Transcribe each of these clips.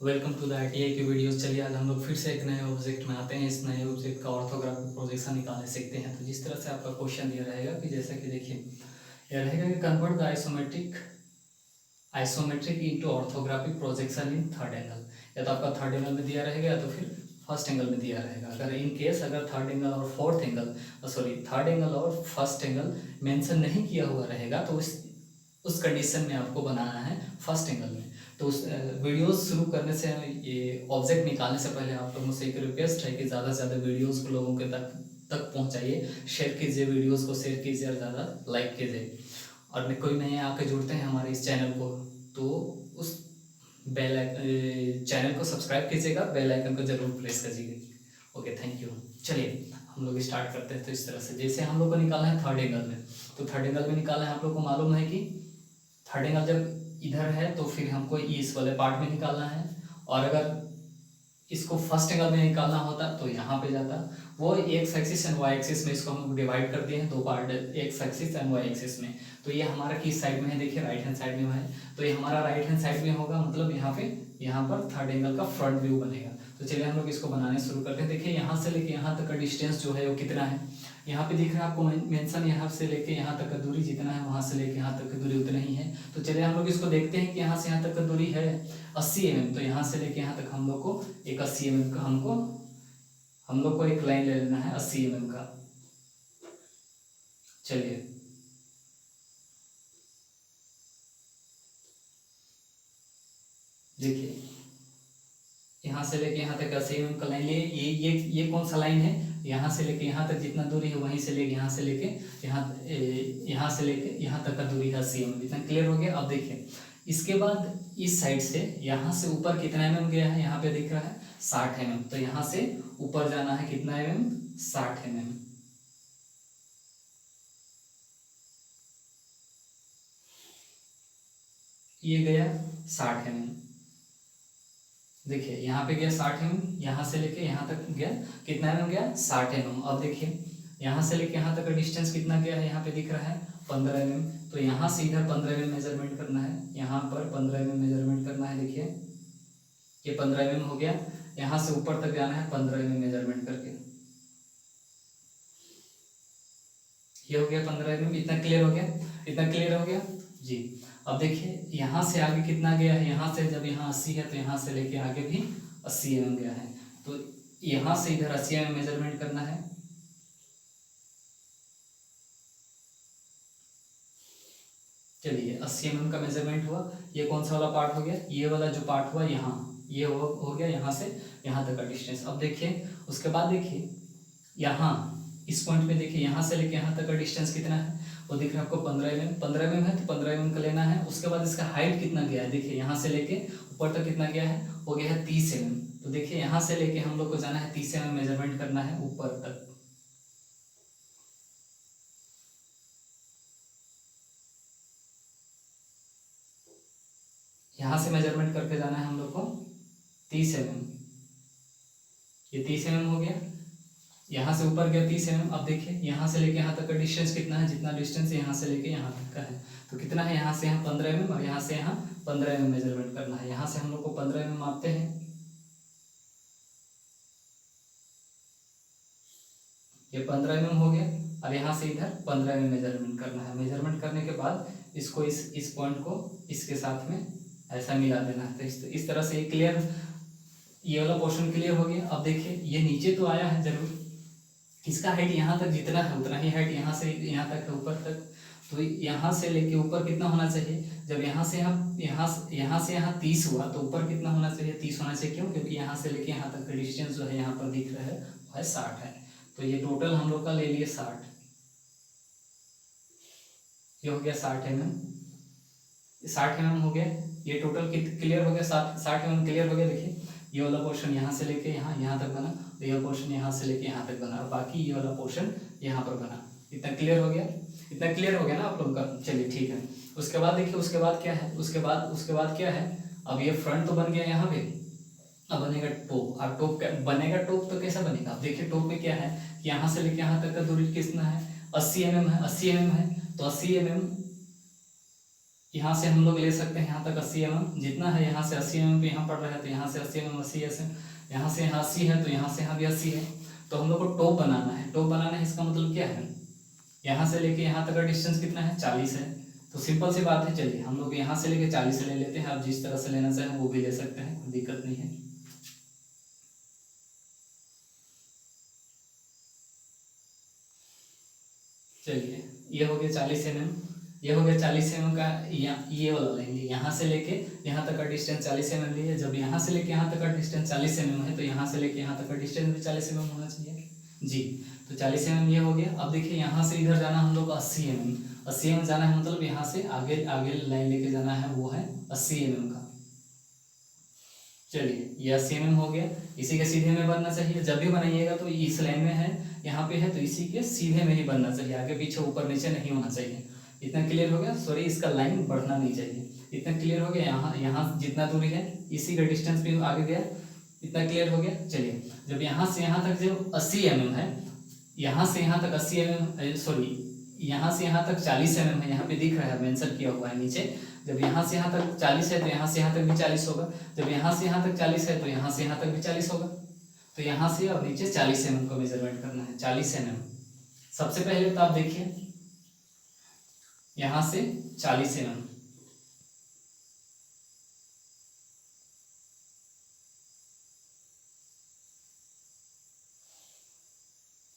Welcome to the ITI की videos. चलिए आज हम लोग फिर से एक नए ऑब्जेक्ट में आते हैं। इस नए ऑब्जेक्ट का ऑर्थोग्राफिक प्रोजेक्शन निकालने सीखते हैं। तो जिस तरह से आपका क्वेश्चन ये रहेगा कि जैसे कि देखिए यह रहेगा कि convert the isometric into orthographic projection in third angle. या तो आपका थर्ड एंगल में दिया रहेगा या तो फिर फर्स्ट एंगल में दिया रहेगा। अगर इन केस अगर थर्ड एंगल और फोर्थ एंगल थर्ड एंगल और फर्स्ट एंगल मेंशन नहीं किया हुआ रहेगा तो उस कंडीशन में आपको बनाना है फर्स्ट एंगल में। तो उस वीडियोस शुरू करने से ये ऑब्जेक्ट निकालने से पहले आप लोगों से एक रिक्वेस्ट है कि ज़्यादा से ज़्यादा वीडियोस को लोगों के तक पहुंचाइए। शेयर कीजिए, वीडियोस को शेयर कीजिए और ज़्यादा लाइक कीजिए। और कोई नए आके जुड़ते हैं हमारे इस चैनल को तो उस चैनल को सब्सक्राइब कीजिएगा, बेल आइकन को जरूर प्रेस कीजिएगा। Okay, thank you. चलिए हम लोग स्टार्ट करते हैं। तो इस तरह से जैसे हम लोग को निकालना है थर्ड एंगल में, तो थर्ड एंगल में निकालना है। आप लोग को मालूम है कि थर्ड एंगल जब इधर है तो फिर हमको इस वाले पार्ट में निकालना है, और अगर इसको फर्स्ट एंगल में निकालना होता तो यहाँ पे जाता। वो x axis and y axis में इसको हम डिवाइड कर दिए हैं दो part, x axis and y axis में। तो ये हमारा किस साइड में है, देखिए राइट हैंड साइड में है। तो ये हमारा राइट हैंड साइड में होगा, मतलब यहाँ पर थर्ड एंगल का फ्रंट व्यू बनेगा। तो चलिए हम लोग इसको बनाने शुरू करते हैं। देखिए यहाँ से लेके यहाँ तक का डिस्टेंस जो है वो कितना है, यहाँ पे दिख रहा है आपको मेंशन। यहाँ से लेके यहाँ तक का दूरी जितना है, वहाँ से लेके यहाँ तक की दूरी उतना ही है। तो चलिए हम लोग इसको देखते हैं कि यहाँ से यहाँ तक का दूरी है 80 mm। तो यहाँ से लेके यहाँ तक हम लोग को एक 80 mm का हम लोग को एक लाइन ले लेना है 80 mm का। चलिए देखिए यहाँ से लेके यहाँ तक 80 mm का लाइन लिए। ये कौन सा लाइन है, यहाँ से लेके यहाँ तक जितना दूरी है वहीं से लेके यहाँ से लेके यहाँ से लेके यहाँ तक का दूरी है 80 mm। इतना क्लियर हो गया। अब देखिए इसके बाद इस साइड से यहाँ से ऊपर कितना mm गया है, यहाँ पे दिख रहा है 60 mm। तो यहाँ से ऊपर जाना है कितना mm, 60 mm। ये गया 60 mm। देखिए यहाँ पे गया 60 mm, यहाँ से लेके यहाँ तक गया कितना mm गया, 60 mm। अब देखिए यहाँ से लेके यहाँ तक का डिस्टेंस कितना गया है, यहाँ पे दिख रहा है 15 mm। तो यहाँ से इधर 15 mm मेजरमेंट करना है, यहाँ पर 15 mm मेजरमेंट करना है। देखिए ये 15 mm हो गया। यहाँ से ऊपर तक जाना है 15 mm मेजरमेंट करके। ये हो गया 15 mm। इतना क्लियर हो गया, इतना क्लियर हो गया जी। अब देखिए यहाँ से आगे कितना गया है, यहाँ से जब यहाँ 80 है तो यहाँ से लेके आगे भी 80 mm गया है। तो यहाँ से इधर 80 mm मेजरमेंट करना है। चलिए 80 mm का मेजरमेंट हुआ। ये कौन सा वाला पार्ट हो गया, ये वाला जो पार्ट हुआ यहाँ, ये हो गया यहाँ से यहाँ तक का डिस्टेंस। अब देखिए उसके बाद देखिए यहाँ इस पॉइंट पे देखिए यहाँ से लेके यहाँ तक का डिस्टेंस कितना है, वो दिख रहा है आपको 15 mm। 15 mm है तो 15 mm का लेना है। उसके बाद इसका हाइट कितना गया है, देखिए यहाँ से लेके ऊपर तक कितना गया है, वो गया है 30 mm। तो देखिए यहाँ से लेके हम लोग को जाना है 30 mm मेजरमेंट करना है ऊपर तक। यहाँ से मेजरमेंट करके जाना है हम लोग को 30 mm। ये 30 mm हो गया। यहाँ से ऊपर गया 30 mm। अब देखिए यहाँ से लेके यहाँ तक का डिस्टेंस कितना है, जितना डिस्टेंस यहाँ से लेके यहाँ तक का है तो कितना है, यहाँ से यहाँ 15 mm और यहाँ से यहाँ 15 mm मेजरमेंट करना है। यहाँ से हम लोग को 15 mm मापते हैं। ये 15 mm हो गया और यहाँ से इधर 15 mm मेजरमेंट करना है। मेजरमेंट करने के बाद इसको इस पॉइंट को इसके साथ में ऐसा मिला देना है। तो इस तरह से क्लियर, ये वाला पोर्शन क्लियर हो गया। अब देखिए ये नीचे तो आया है जरूर, इसका हाइट यहाँ तक जितना है उतना ही हाइट यहाँ से यहाँ तक है ऊपर तक। तो यहाँ से लेके ऊपर कितना होना चाहिए, जब यहाँ से यहाँ 30 हुआ तो ऊपर कितना होना चाहिए, 30 होना चाहिए। क्यों, क्योंकि यहाँ से लेके यहाँ तक का डिस्टेंस जो है यहाँ पर दिख रहा है वो है 60 है। तो ये टोटल हम लोग का ले लिए 60। ये हो गया 60 mm, 60 mm हो गया। ये टोटल क्लियर हो गया, 60 mm क्लियर हो गया। देखिए ये वाला पोर्शन यहाँ से लेके यहाँ तक बना, तो ये पोर्शन यहाँ से लेके यहाँ तक बना और बाकी ये वाला पोर्शन यहाँ पर बना। इतना क्लियर हो गया, इतना क्लियर हो गया ना आप लोग का। चलिए ठीक है। उसके बाद देखिए उसके बाद क्या है, उसके बाद क्या है, अब ये फ्रंट तो बन गया यहाँ पे। अब बनेगा टॉप। अब टॉप बनेगा, टॉप तो कैसा बनेगा, अब देखिए टॉप में क्या है, यहाँ से लेके यहाँ तक का दूरी कितना है, 80 mm है। 80 mm है तो 80 mm यहाँ से हम लोग ले सकते हैं यहाँ तक 80 mm, जितना है यहाँ से 80 mm पे यहाँ पड़ रहा है, तो यहाँ से 80 mm 80 है, यहाँ से यहाँ 80 है, तो यहाँ से यहाँ भी 80 है। तो हम लोग को टॉप बनाना है। टॉप बनाना है इसका मतलब क्या है, यहाँ से लेके यहाँ तक का डिस्टेंस कितना है, 40 है। तो सिंपल सी बात है, चलिए हम लोग यहाँ से लेके 40 ले लेते हैं। आप जिस तरह से लेना चाहें वो भी ले सकते हैं, कोई दिक्कत नहीं है। चलिए ये हो गया 40 mm, ये हो गया 40 mm का। ये वाला लेंगे, यहाँ से लेके यहाँ तक का डिस्टेंस 40 mm लिए। जब यहाँ से लेके यहाँ तक का डिस्टेंस 40 mm है, तो यहाँ से लेके यहाँ तक का डिस्टेंस भी 40 mm होना चाहिए जी। तो 40 mm ये हो गया। अब देखिए यहाँ से इधर जाना हम लोग को 80 mm, 80 mm जाना है, मतलब यहाँ से आगे आगे लाइन लेके जाना है, वो है 80 mm का। चलिए ये 80 mm हो गया। इसी के सीधे में बनना चाहिए। जब भी बनाइएगा तो इस लाइन में है, यहाँ पे है, तो इसी के सीधे में ही बनना चाहिए, आगे पीछे ऊपर नीचे नहीं होना चाहिए। इतना क्लियर हो गया। सॉरी, इसका लाइन बढ़ना नहीं चाहिए। इतना क्लियर हो गया। यहाँ यहाँ जितना दूरी है इसी का डिस्टेंस भी आगे गया। इतना क्लियर हो गया। चलिए जब यहाँ से यहाँ तक जो 80 mm है, यहाँ से यहाँ तक 80 mm, सॉरी यहाँ से यहाँ तक 40 mm है, यहाँ पे दिख रहा है, मेंशन किया हुआ है नीचे। जब यहाँ से यहाँ तक 40 है तो यहाँ से यहाँ तक भी 40 होगा। जब यहाँ से यहाँ तक 40 है तो यहाँ से यहाँ तक भी 40 होगा। तो यहाँ से और नीचे 40 mm को मेजरमेंट करना है, 40 mm। सबसे पहले तो आप देखिए यहाँ से 40 mm,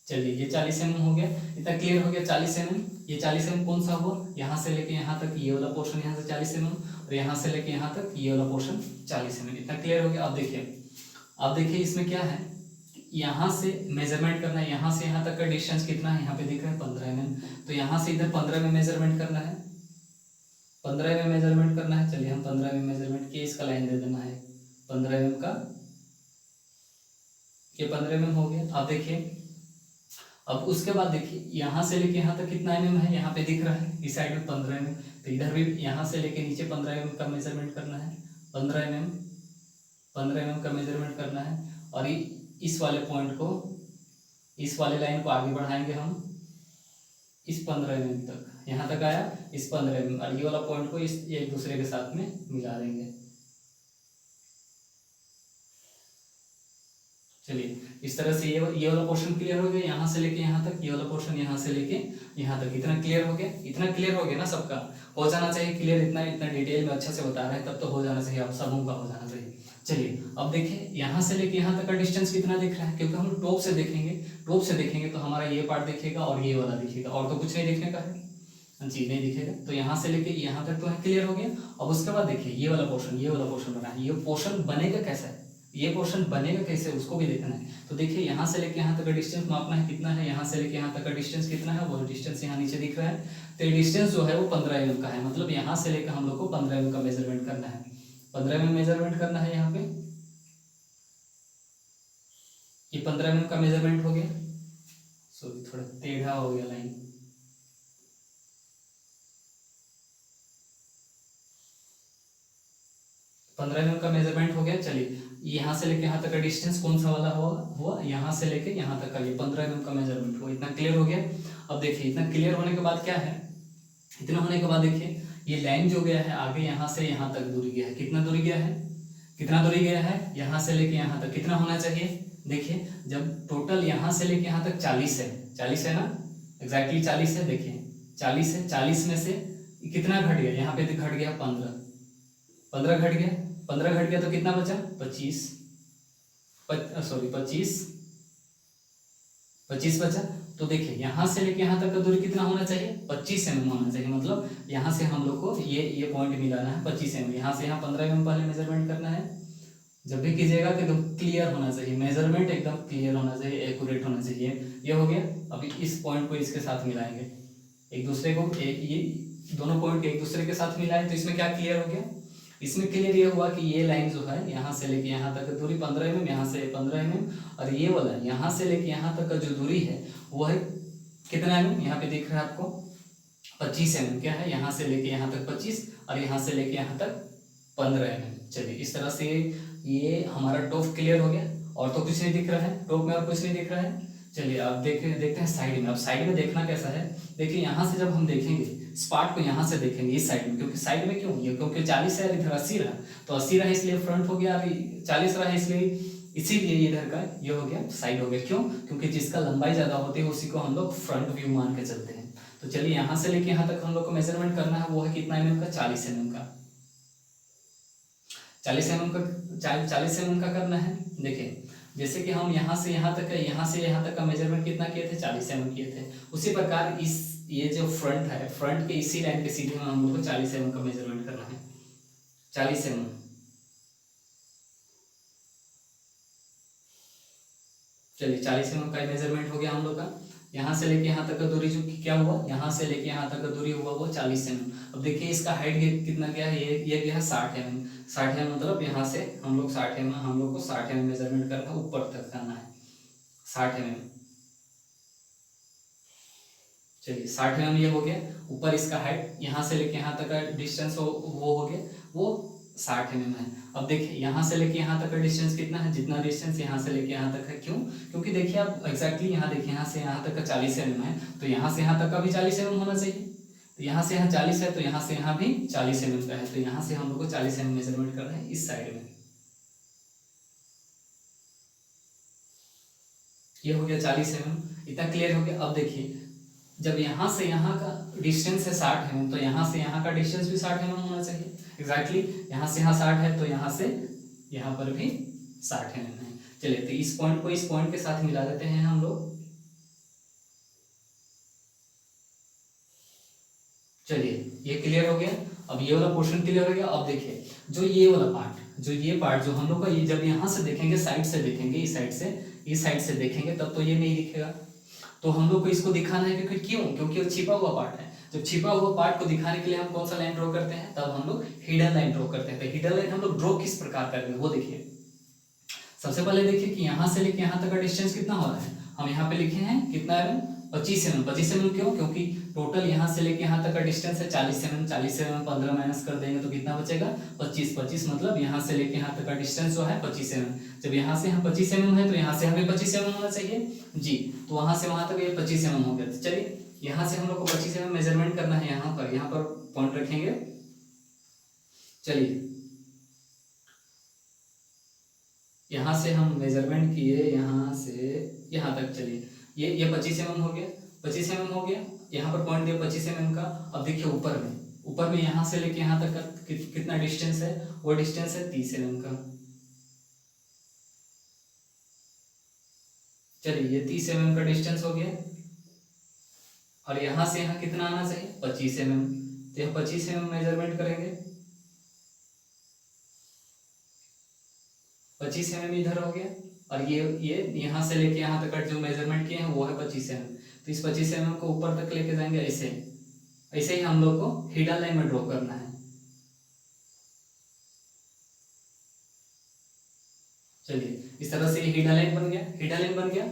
चलिए ये 40 mm हो गया। इतना क्लियर हो गया 40 mm। ये 40 mm कौन सा हुआ, यहाँ से लेके यहाँ तक ये वाला पोर्शन, यहाँ से 40 mm, और यहाँ से लेके यहाँ तक ये वाला पोर्शन 40 mm। इतना क्लियर हो गया। अब देखिए इसमें क्या है, यहाँ से मेजरमेंट करना है। यहाँ से यहाँ तक का डिस्टेंस कितना है, यहाँ पे दिख रहा है 15 mm। तो यहाँ से इधर 15 में मेजरमेंट करना है, 15 में मेजरमेंट करना है। चलिए हम 15 में मेजरमेंट किए, इसका लाइन दे देना है 15 mm का। ये 15 mm हो गया। अब देखिए, अब उसके बाद देखिए यहाँ से लेके यहाँ तक कितना mm है, यहाँ पे दिख रहा है इस साइड में 15 mm। तो इधर भी यहाँ से लेके नीचे 15 mm का मेजरमेंट करना है, 15 mm का मेजरमेंट करना है। और इस वाले पॉइंट को, इस वाले लाइन को आगे बढ़ाएंगे हम इस 15 mm तक, यहाँ तक आया इस 15 mm, और ये वाला पॉइंट को इस एक दूसरे के साथ में मिला देंगे। चलिए इस तरह से ये वाला पोर्शन क्लियर हो गया। यहाँ से लेके यहाँ तक, ये वाला पोर्शन यहाँ से लेके यहाँ तक। इतना क्लियर हो गया, इतना क्लियर हो गया ना, सबका हो जाना चाहिए क्लियर। इतना इतना डिटेल में अच्छे से बता रहे हैं, तब तो हो जाना चाहिए, आप सबों का हो जाना चाहिए। चलिए अब देखिए यहाँ से लेके यहाँ तक का डिस्टेंस कितना दिख रहा है, क्योंकि हम टॉप से देखेंगे, टॉप से देखेंगे तो हमारा ये पार्ट दिखेगा और ये वाला दिखेगा, और तो कुछ नहीं दिखने का है जी, नहीं दिखेगा। तो यहाँ से लेके यहाँ तक तो है, क्लियर हो गया। अब उसके बाद देखिए ये वाला पोर्शन बना है। ये पोर्शन बनेगा कैसा है, ये पोर्शन बनेगा कैसे, उसको भी देखना है। तो देखिए यहाँ से लेके यहाँ तक का डिस्टेंस मापना है, कितना है, यहाँ से लेके यहाँ तक का डिस्टेंस कितना है, वो डिस्टेंस यहाँ नीचे दिख रहा है। तो ये डिस्टेंस जो है वो 15 mm का है, मतलब यहाँ से लेकर हम लोग को 15 mm का मेजरमेंट करना है, 15 mm मेजरमेंट करना है। यहाँ पे ये 15 mm का मेजरमेंट हो गया। सॉरी थोड़ा टेढ़ा हो गया लाइन। पंद्रह mm का मेजरमेंट हो गया। चलिए यहाँ से लेके यहाँ तक का डिस्टेंस कौन सा वाला हुआ यहाँ से लेके यहाँ तक का, ये 15 mm का मेजरमेंट हुआ। इतना क्लियर हो गया। अब देखिए इतना क्लियर होने के बाद क्या है, इतना होने के बाद देखिए ये लाइन जो गया है आगे यहाँ से यहाँ तक दूरी गया है, कितना दूरी गया है, कितना दूरी गया है, यहाँ से लेके यहाँ तक कितना होना चाहिए। देखिए जब टोटल यहाँ से लेके यहाँ तक 40 है, 40 है ना, एग्जैक्टली 40 है। देखिए 40 है, 40 में से कितना घट गया, यहाँ पे घट गया 15, 15 घट गया, 15 घट गया तो कितना बचा 25, सॉरी 25 बचा। तो देखिए यहाँ से लेके यहाँ तक का दूरी कितना होना चाहिए, 25 mm होना चाहिए। मतलब यहाँ से हम लोग को ये पॉइंट मिलाना है 25 mm। यहाँ से यहाँ 15 mm पहले मेजरमेंट करना है। जब भी कीजिएगा तो एकदम क्लियर होना चाहिए, मेजरमेंट एकदम क्लियर होना चाहिए, एक्यूरेट होना चाहिए। ये हो गया। अभी इस पॉइंट को इसके साथ मिलाएंगे, एक दूसरे को, ये दोनों पॉइंट एक दूसरे के साथ मिलाए तो इसमें क्या क्लियर हो गया, इसमें क्लियर ये हुआ कि ये लाइन जो है यहाँ से लेके यहाँ तक दूरी 15 mm, यहाँ से 15 mm, और ये वाला यहाँ से लेके यहाँ तक का जो दूरी है वो है कितना mm, यहाँ पे दिख रहा है आपको 25 mm। क्या है, यहाँ से लेके यहाँ तक 25 और यहाँ से लेके यहाँ तक 15 mm। चलिए इस तरह से ये हमारा टॉप क्लियर हो गया, और तो कुछ नहीं दिख रहा है, टॉप में और कुछ नहीं दिख रहा है। चलिए अब देखते हैं साइड में। अब साइड में देखना कैसा है, देखिए यहाँ से जब हम देखेंगे इस पार्ट को, यहाँ से देखेंगे इस साइड में, क्योंकि साइड में क्यों, ये क्योंकि 40 है, इधर 80 रहा, तो 80 रहा इसलिए फ्रंट हो गया, अभी 40 रहा इसलिए, इसीलिए इधर का ये हो गया साइड हो गया। क्यों, क्योंकि जिसका लंबाई ज्यादा होती है उसी को हम लोग फ्रंट व्यू मान के चलते हैं। तो चलिए यहाँ से लेके यहाँ तक हम लोग को मेजरमेंट करना है, वो है कितना mm का, 40 mm का। 40 mm का करना है। देखिए जैसे कि हम यहाँ से यहाँ तक, यहाँ से यहाँ तक का मेजरमेंट कितना किए थे, 40 mm किए थे। उसी प्रकार इस ये जो फ्रंट है, फ्रंट के इसी लाइन के सीधे में हम लोग को 40 mm का मेजरमेंट करना है। 40 mm, चलिए 40 mm का मेजरमेंट हो गया हम लोग का। यहाँ से लेके यहाँ तक का दूरी जो क्या हुआ, यहाँ से लेके यहाँ तक का दूरी हुआ वो 40 mm। अब देखिए इसका हाइट कितना गया है, ये गया है 60 mm। 60 mm मतलब यहाँ से हम लोग 60 mm, हम लोग को 60 mm मेजरमेंट करना है, ऊपर तक करना है 60 mm। चलिए 60 mm ये हो गया ऊपर, इसका हाइट यहाँ से लेके यहाँ तक का डिस्टेंस वो हो गया, वो 60 mm है। अब देखिए यहाँ से लेके यहाँ तक का डिस्टेंस कितना है, जितना डिस्टेंस यहाँ से लेके यहाँ तक है। क्यों, क्योंकि देखिए आप एग्जैक्टली यहाँ देखिए, यहाँ से यहाँ तक का 40 mm है, तो यहाँ से यहाँ तक का भी 40 mm होना चाहिए। तो यहाँ से यहाँ 40 है, तो यहाँ से यहाँ भी 40 mm का है, तो यहाँ से हम लोग को 40 mm मेजरमेंट करना है इस साइड में। ये हो गया 40 mm, इतना क्लियर हो गया। अब देखिए जब यहाँ से यहाँ का डिस्टेंस है 60 mm, तो यहाँ से यहाँ का डिस्टेंस भी 60 mm होना चाहिए एग्जैक्टली। यहाँ से यहाँ 60 है, तो यहाँ से यहाँ पर भी 60 mm है। चलिए तो इस पॉइंट को इस पॉइंट के साथ मिला देते हैं हम लोग। चलिए ये क्लियर हो गया। अब ये वाला पोर्शन क्लियर हो गया। अब देखिए जो ये वाला पार्ट, जो ये पार्ट जो हम लोग का, ये जब यहाँ से देखेंगे, साइड से देखेंगे, इस साइड से देखेंगे, तब तो ये नहीं दिखेगा। तो हम लोग को इसको दिखाना है, क्योंकि क्यों, क्योंकि वो छिपा हुआ पार्ट है। जब छिपा हुआ पार्ट को दिखाने के लिए हम कौन सा लाइन ड्रॉ करते हैं, तब हम लोग हिडन लाइन ड्रॉ करते हैं। तो हिडन लाइन हम लोग ड्रॉ किस प्रकार करेंगे वो देखिए। सबसे पहले देखिए कि यहाँ से लेके यहाँ तक का डिस्टेंस कितना हो रहा है, हम यहाँ पे लिखे हैं कितना है, 25 mm। 25 mm क्यों, क्योंकि टोटल यहाँ से लेके यहाँ तक का डिस्टेंस है 40 mm। 40 mm 15 माइनस कर देंगे तो कितना बचेगा, 25। 25 मतलब यहाँ से लेके यहाँ तक का डिस्टेंस जो है 25 mm। जब यहाँ से यहाँ 25 mm है, तो यहाँ से हमें 25 mm होना चाहिए जी। तो वहाँ से वहाँ तक ये 25 mm हो गया। तो चलिए यहाँ से हम लोग को 25 mm मेजरमेंट करना है। यहाँ पर पॉइंट रखेंगे। चलिए यहाँ से हम मेजरमेंट किए, यहाँ से यहाँ तक। चलिए ये 25 mm हो गया, 25 mm हो गया। यहाँ पर पॉइंट दिया 25 mm का। अब देखिए ऊपर में यहाँ से लेके यहाँ तक का कितना डिस्टेंस है, वो डिस्टेंस है 30 mm का। चलिए ये 30 mm का डिस्टेंस हो गया। और यहाँ से यहाँ कितना आना चाहिए, 25 mm। तो यहाँ 25 mm मेजरमेंट करेंगे। 25 mm इधर हो गया। और ये यहाँ से लेके यहाँ तक जो मेजरमेंट किए हैं वो है 25 mm। तो इस 25 mm को ऊपर तक लेके जाएंगे, ऐसे ऐसे ही हम लोग को हिडन लाइन में ड्रॉ करना है। चलिए इस तरह से ये हिडन लाइन बन गया। हिडन लाइन बन गया,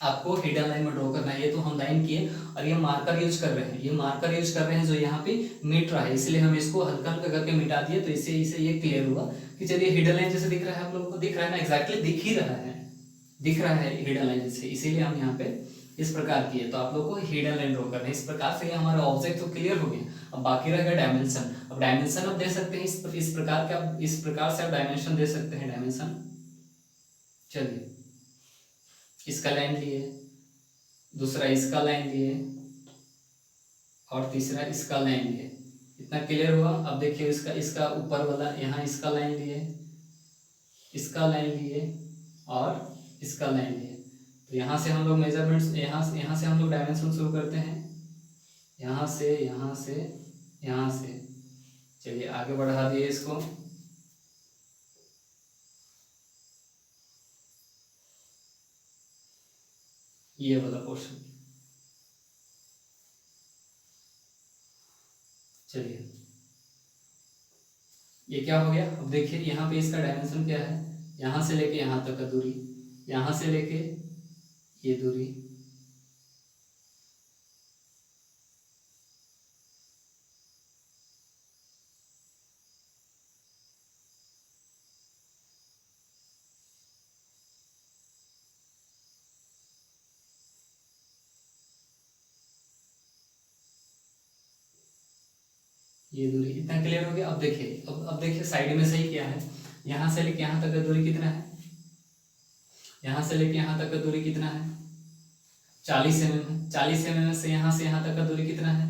आपको हिडन लाइन में ड्रॉ करना है। ये तो हम लाइन किए, और ये मार्कर यूज कर रहे हैं, ये मार्कर यूज कर रहे हैं जो यहाँ पे मिट रहा है, इसलिए हम इसको हल्का हल्का करके मिटा दिए। तो इससे ये क्लियर हुआ कि चलिए हिडन लाइन जैसे दिख रहा है, आप लोगों को दिख रहा है ना, एग्जैक्टली दिख ही रहा है, दिख रहा है हिडन लाइन जैसे, इसीलिए हम यहाँ पे इस प्रकार किए। तो आप लोग को हिडन लाइन ड्रॉ करना है। इस प्रकार से हमारा ऑब्जेक्ट तो क्लियर हो गया। अब बाकी रह गया डायमेंशन। अब डायमेंशन आप दे सकते हैं इस प्रकार के, आप इस प्रकार से आप डायमेंशन दे सकते हैं डायमेंशन। चलिए इसका लाइन लिए, दूसरा इसका लाइन लिए, और तीसरा इसका लाइन लिए। इतना क्लियर हुआ। अब देखिए इसका ऊपर वाला, यहाँ इसका लाइन लिए, इसका लाइन लिए, और इसका लाइन लिए। तो यहाँ से हम लोग मेजरमेंट्स, यहाँ से हम लोग डायमेंशन शुरू करते हैं, यहाँ से यहाँ से यहाँ से। चलिए आगे बढ़ा दिए इसको। ये वाला पोर्शन, चलिए ये क्या हो गया। अब देखिए यहाँ पे इसका डायमेंशन क्या है, यहाँ से लेके यहाँ तक का दूरी, यहाँ से लेके ये दूरी, ये दूरी, इतना क्लियर हो गया। अब देखिए, अब देखिए साइड में सही क्या है, यहाँ से लेके यहाँ तक का दूरी कितना है, यहाँ से लेके यहाँ तक का दूरी कितना है, 40 mm है। 40 mm से यहाँ तक का दूरी कितना है,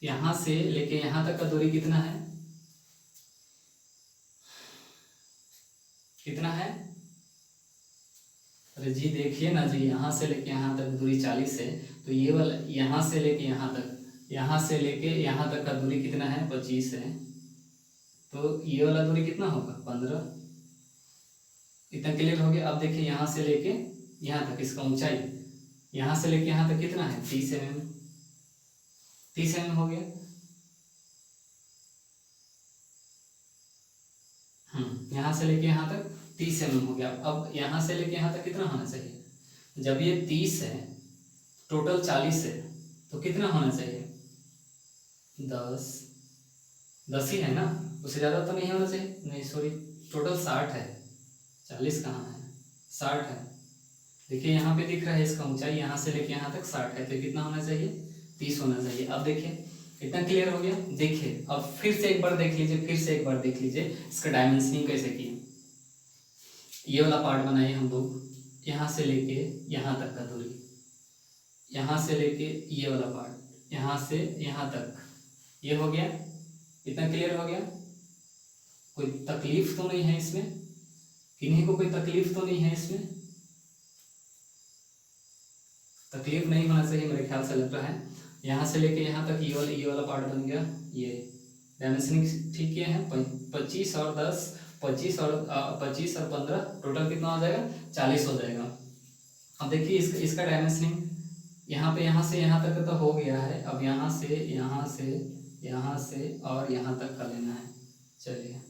यहाँ से लेके यहाँ तक का दूरी कितना है, कितना है? अरे जी देखिए ना जी, यहाँ से लेके यहाँ तक दूरी 40 है, तो ये वाला यहाँ से लेके यहाँ तक, यहाँ से लेके यहाँ तक का दूरी कितना है, 25 है। तो ये वाला दूरी कितना होगा, 15। इतना क्लियर हो गया। अब देखिए यहाँ से लेके यहाँ तक इसका ऊंचाई, यहाँ से लेके यहाँ तक कितना है, 30 mm। 30 mm हो गया। यहाँ से लेके यहाँ तक 30 mm हो गया। अब यहाँ से लेके यहाँ तक कितना होना चाहिए, जब ये 30 है, टोटल 40 है, तो कितना होना चाहिए, 10 ही है ना, उससे ज़्यादा तो नहीं होना चाहिए। नहीं सॉरी, टोटल 60 है, 40 कहाँ है, 60 है। देखिए यहाँ पे दिख रहा है इसका ऊंचाई, यहाँ से लेके यहाँ तक 60 है, तो कितना होना चाहिए, 30 होना चाहिए। अब देखिए इतना क्लियर हो गया। देखिए अब फिर से एक बार देख लीजिए, फिर से एक बार देख लीजिए इसका डायमेंशनिंग कैसे किए। ये वाला पार्ट बनाए हम लोग, यहाँ से लेके यहाँ तक का दूरी, यहाँ से लेके ये वाला पार्ट, यहाँ से यहाँ तक, ये हो गया। इतना क्लियर हो गया। कोई तकलीफ तो नहीं है इसमें, किन्हीं को कोई तकलीफ तो नहीं है इसमें, तकलीफ नहीं होना चाहिए मेरे ख्याल से लग रहा है। यहाँ से लेके यहाँ तक ये वाला पार्ट बन गया। ये डायमेंशनिंग ठीक किए हैं, 25 और 10, 25 और 15 टोटल कितना हो जाएगा, 40 हो जाएगा। अब देखिए इसका डायमेंशनिंग यहाँ से यहाँ तक तो हो गया है। अब यहाँ से और यहाँ तक का लेना है। चलिए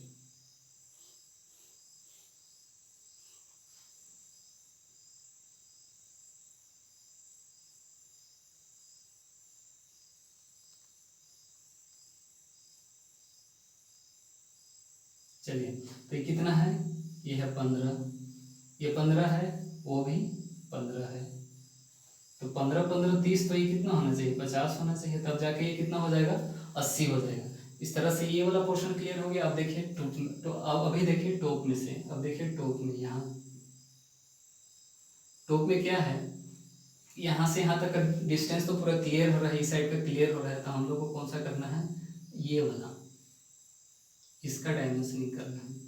तो ये कितना है, ये है 15, ये 15 है, वो भी 15 है। तो 15 15 30, तो ये कितना होना चाहिए, 50 होना चाहिए। तब जाके ये कितना हो जाएगा, 80 हो जाएगा। इस तरह से ये वाला पोर्शन क्लियर हो गया। अब देखिए तो अब अभी देखिए टॉप में से, अब देखिए टॉप में, यहाँ टॉप में क्या है, यहाँ से यहाँ तक का डिस्टेंस तो पूरा क्लियर हो रहा है, इस साइड का क्लियर हो रहा है। तो हम लोग को कौन सा करना है, ये वाला, इसका डायमेंशनिंग करना है।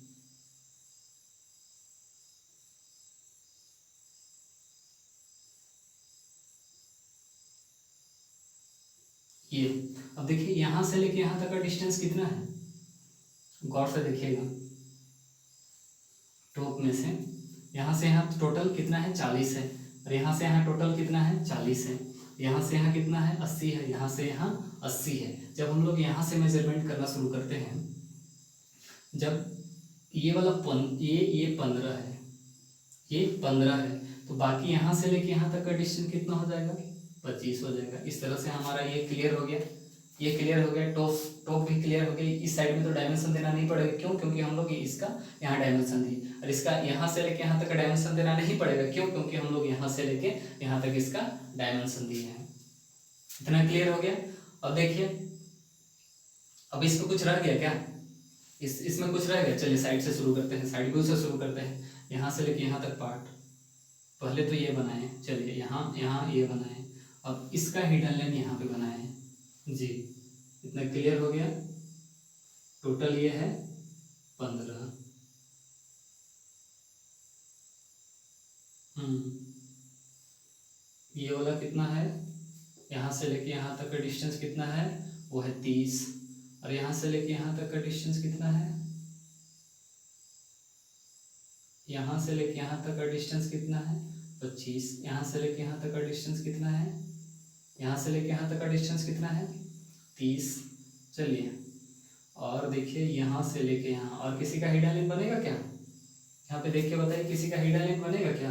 ये अब देखिए यहाँ से लेके यहाँ तक का डिस्टेंस कितना है, गौर से देखिएगा। टॉप में से यहाँ टोटल कितना है, 40 है। और यहाँ से यहाँ टोटल कितना है, 40 है। यहाँ से यहाँ कितना है, 80 है। यहाँ से यहाँ 80 है। जब हम लोग यहाँ से मेजरमेंट करना शुरू करते हैं, जब ये वाला ये 15 है, ये 15 है, तो बाकी यहाँ से लेके यहाँ तक का डिस्टेंस कितना हो जाएगा, 25 हो जाएगा। इस तरह से हमारा ये क्लियर हो गया, ये क्लियर हो गया। टॉप भी क्लियर हो गई। इस साइड में तो डायमेंशन देना नहीं पड़ेगा, क्यों, क्योंकि हम लोग इसका यहाँ डायमेंशन दी, और इसका यहाँ से लेके यहाँ तक का डायमेंशन देना नहीं पड़ेगा, क्यों, क्योंकि हम लोग यहाँ से लेके यहाँ तक इसका डायमेंशन दिए हैं। इतना क्लियर हो गया। अब देखिए अब इसमें कुछ रह गया क्या, इसमें कुछ रह गया। चलिए साइड से शुरू करते हैं, साइड व्यू से शुरू करते हैं। यहाँ से लेके यहाँ तक पार्ट, पहले तो ये बनाए, चलिए यहाँ ये बनाए। अब इसका हिडन लाइन यहाँ पे बनाए जी। इतना क्लियर हो गया। टोटल ये है 15। ये वाला कितना है, यहाँ से लेके यहाँ तक का डिस्टेंस कितना है, वो है 30। और यहाँ से लेके यहाँ तक का डिस्टेंस कितना है, यहाँ से लेके यहाँ तक का डिस्टेंस कितना है, 25। यहाँ से लेके यहाँ तक का डिस्टेंस कितना है, यहाँ से लेके यहाँ तक का डिस्टेंस कितना है, 30। चलिए और देखिए यहाँ से लेके यहाँ, और किसी का हिडन लाइन बनेगा क्या, यहाँ पे देख के बताइए, किसी का हिडन लाइन बनेगा क्या,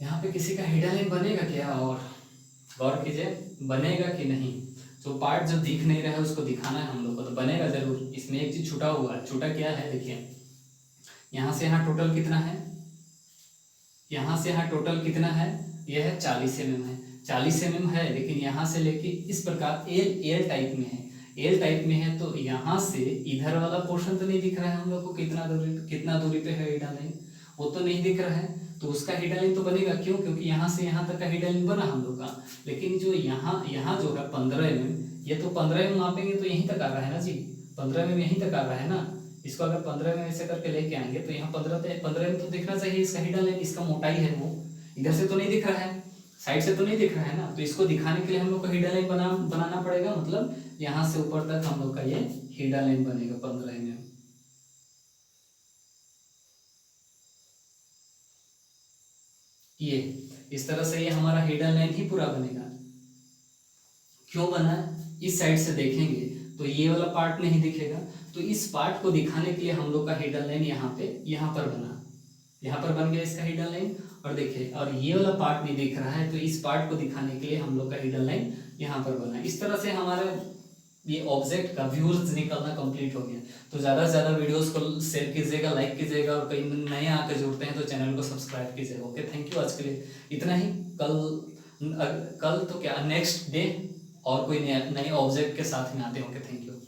यहाँ पे किसी का हिडन लाइन बनेगा क्या, और गौर कीजिए बनेगा कि नहीं। तो पार्ट जो दिख नहीं रहा है उसको दिखाना है हम लोग को, तो बनेगा जरूर। इसमें एक चीज छूटा हुआ है, छूटा क्या है, देखिए यहाँ से यहाँ टोटल कितना है, यहाँ से यहाँ टोटल कितना है, यह है 40 mm है। 40 mm है, लेकिन यहाँ से लेके इस प्रकार एल टाइप में है, एल टाइप में है, तो यहाँ से इधर वाला पोर्शन तो नहीं दिख रहा है हम लोग को, कितना दूरी पे है हिडन लाइन, वो तो नहीं दिख रहा है, तो उसका हिडन लाइन तो बनेगा क्यों, क्योंकि यहाँ से यहाँ तक का हिडन लाइन बना हम लोग का। लेकिन जो यहाँ यहाँ जो है 15 mm, ये तो 15 mm मापेंगे तो यहीं तक आ रहा है ना जी, 15 mm यहीं तक आ रहा है ना। इसको अगर 15 mm ऐसे करके लेके आएंगे तो यहाँ 15 mm तो दिखना चाहिए इसका हिडन लाइन, इसका मोटाई है वो, इधर से तो नहीं दिख रहा है, साइड से तो नहीं दिख रहा है ना। तो इसको दिखाने के लिए हम लोग को हिडन लाइन बनाना पड़ेगा, मतलब यहाँ से ऊपर तक हम लोग का ये हिडन लाइन बनेगा 15 mm। ये इस तरह से ये हमारा हिडन लाइन ही पूरा बनेगा। क्यों बना है, इस साइड से देखेंगे तो ये वाला पार्ट नहीं दिखेगा, तो इस पार्ट को दिखाने के लिए हम लोग का हिडन लाइन यहाँ पर बना, यहाँ पर बन गया इसका हिडन लाइन। और देखिए, और ये वाला पार्ट नहीं दिख रहा है, तो इस पार्ट को दिखाने के लिए हम लोग का हिडन लाइन यहाँ पर बना। इस तरह से हमारा ये ऑब्जेक्ट का व्यूज निकलना कंप्लीट हो गया। तो ज़्यादा से ज़्यादा वीडियोस को शेयर कीजिएगा, लाइक कीजिएगा, और कई नए आकर जुड़ते हैं तो चैनल को सब्सक्राइब कीजिएगा। ओके, थैंक यू, आज के लिए इतना ही। कल तो क्या, नेक्स्ट डे और कोई नए ऑब्जेक्ट के साथ में आते हैं। Okay, thank you.